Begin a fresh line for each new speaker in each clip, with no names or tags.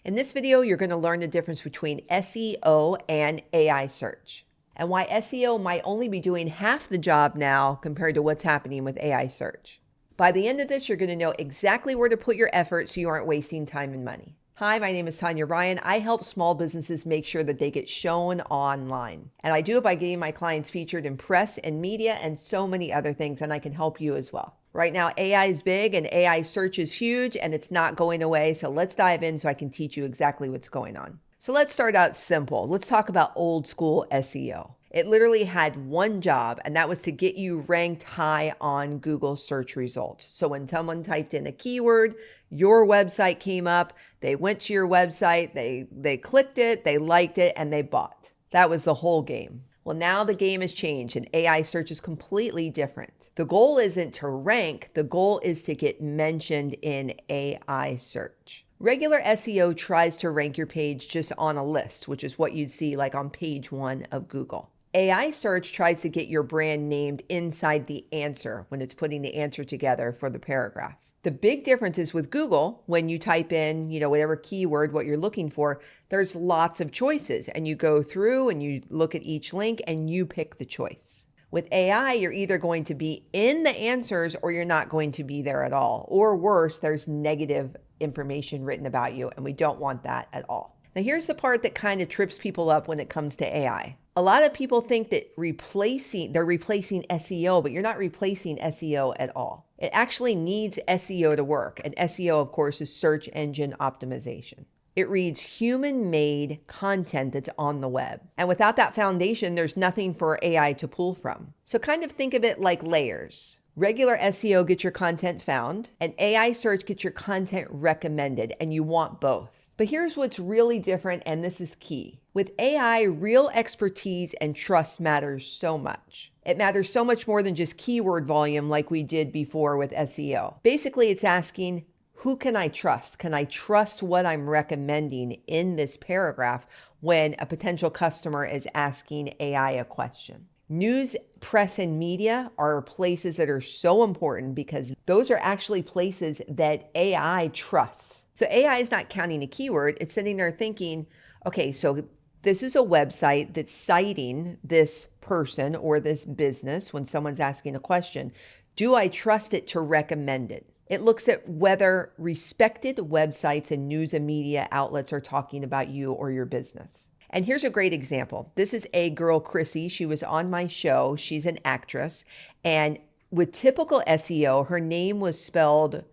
In this video, you're going to learn the difference between SEO and AI search, and why SEO might only be doing half the job now compared to what's happening with AI search. By the end of this, you're going to know exactly where to put your effort so you aren't wasting time and money. Hi, my name is Tanya Ryan. I help small businesses make sure that they get shown online. And I do it by getting my clients featured in press and media and so many other things, and I can help you as well. Right now, AI is big and AI search is huge and it's not going away. So let's dive in so I can teach you exactly what's going on. So let's start out simple. Let's talk about old school SEO. It literally had one job, and that was to get you ranked high on Google search results. So when someone typed in a keyword, your website came up, they went to your website, they clicked it, they liked it, and they bought. That was the whole game. Well, now the game has changed and AI search is completely different. The goal isn't to rank, the goal is to get mentioned in AI search. Regular SEO tries to rank your page just on a list, which is what you'd see like on page 1 of Google. AI search tries to get your brand named inside the answer when it's putting the answer together for the paragraph. The big difference is with Google, when you type in, whatever keyword, what you're looking for, there's lots of choices and you go through and you look at each link and you pick the choice. With AI, you're either going to be in the answers or you're not going to be there at all. Or worse, there's negative information written about you and we don't want that at all. Now here's the part that kind of trips people up when it comes to AI. A lot of people think that they're replacing SEO, but you're not replacing SEO at all. It actually needs SEO to work. And SEO, of course, is search engine optimization. It reads human-made content that's on the web. And without that foundation, there's nothing for AI to pull from. So kind of think of it like layers. Regular SEO gets your content found, and AI search gets your content recommended, and you want both. But here's what's really different, and this is key. With AI, real expertise and trust matters so much. It matters so much more than just keyword volume like we did before with SEO. Basically, it's asking, who can I trust? Can I trust what I'm recommending in this paragraph when a potential customer is asking AI a question? News, press, and media are places that are so important because those are actually places that AI trusts. So AI is not counting a keyword. It's sitting there thinking, okay, so this is a website that's citing this person or this business when someone's asking a question. Do I trust it to recommend it? It looks at whether respected websites and news and media outlets are talking about you or your business. And here's a great example. This is a girl, Chrissy. She was on my show. She's an actress. And with typical SEO, her name was spelled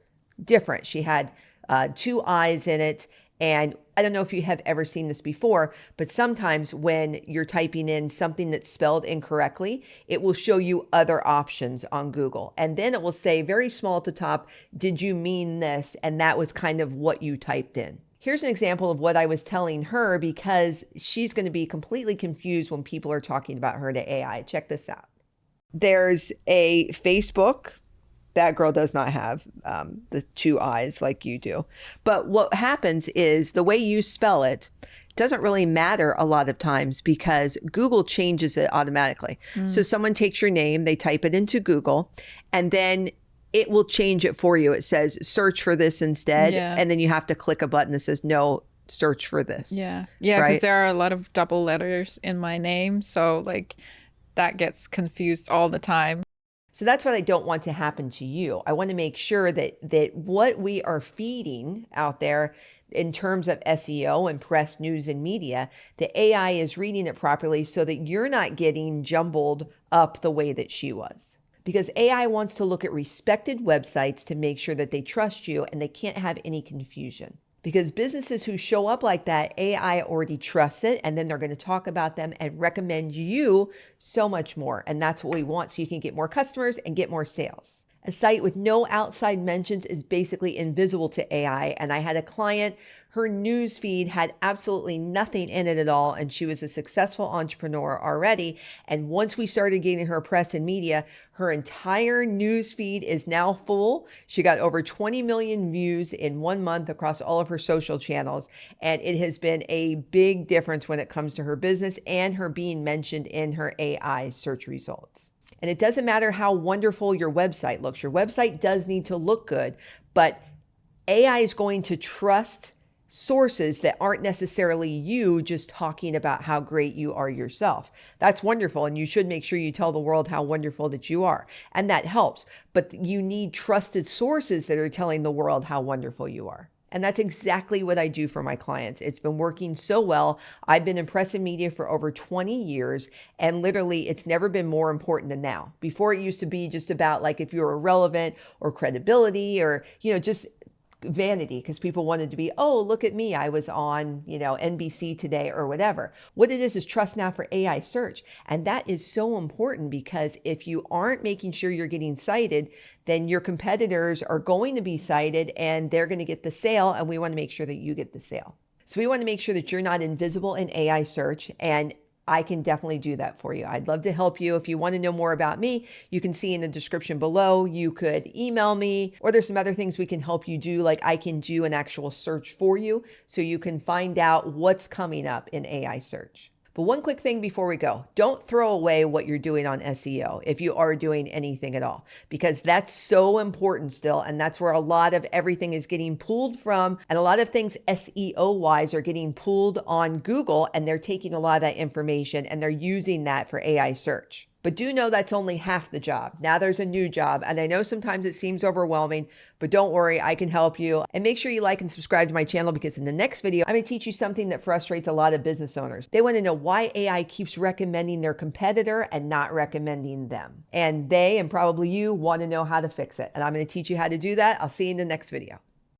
different. She had 2 I's in it. And I don't know if you have ever seen this before, but sometimes when you're typing in something that's spelled incorrectly, it will show you other options on Google. And then it will say very small at the top, did you mean this? And that was kind of what you typed in. Here's an example of what I was telling her because she's going to be completely confused when people are talking about her to AI. Check this out. There's a Facebook. That girl does not have the 2 I's like you do. But what happens is the way you spell it doesn't really matter a lot of times because Google changes it automatically. So someone takes your name, they type it into Google, and then it will change it for you. It says, search for this instead. Yeah. And then you have to click a button that says, no, search for this.
Yeah. Yeah, because there are a lot of double letters in my name. So that gets confused all the time.
So that's what I don't want to happen to you. I want to make sure that what we are feeding out there in terms of SEO and press, news, and media, the AI is reading it properly so that you're not getting jumbled up the way that she was. Because AI wants to look at respected websites to make sure that they trust you and they can't have any confusion. Because businesses who show up like that, AI already trusts it, and then they're going to talk about them and recommend you so much more. And that's what we want so you can get more customers and get more sales. A site with no outside mentions is basically invisible to AI. And I had a client, her news feed had absolutely nothing in it at all. And she was a successful entrepreneur already. And once we started getting her press and media, her entire news feed is now full. She got over 20 million views in 1 month across all of her social channels. And it has been a big difference when it comes to her business and her being mentioned in her AI search results. And it doesn't matter how wonderful your website looks. Your website does need to look good, but AI is going to trust sources that aren't necessarily you just talking about how great you are yourself. That's wonderful. And you should make sure you tell the world how wonderful that you are. And that helps. But you need trusted sources that are telling the world how wonderful you are. And that's exactly what I do for my clients. It's been working so well. I've been in press and media for over 20 years, and literally it's never been more important than now. Before, it used to be just about like if you were relevant or credibility or, just vanity, because people wanted to be, oh, look at me, I was on, NBC today or whatever. What it is trust now for AI search. And that is so important, because if you aren't making sure you're getting cited, then your competitors are going to be cited and they're going to get the sale. And we want to make sure that you get the sale. So we want to make sure that you're not invisible in AI search, and I can definitely do that for you. I'd love to help you. If you want to know more about me, you can see in the description below. You could email me, or there's some other things we can help you do. Like I can do an actual search for you so you can find out what's coming up in AI search. But one quick thing before we go, don't throw away what you're doing on SEO if you are doing anything at all, because that's so important still. And that's where a lot of everything is getting pulled from. And a lot of things SEO wise are getting pulled on Google, and they're taking a lot of that information and they're using that for AI search. But do know that's only half the job. Now there's a new job. And I know sometimes it seems overwhelming, but don't worry, I can help you. And make sure you like and subscribe to my channel, because in the next video, I'm going to teach you something that frustrates a lot of business owners. They want to know why AI keeps recommending their competitor and not recommending them. And they, and probably you, want to know how to fix it. And I'm going to teach you how to do that. I'll see you in the next video.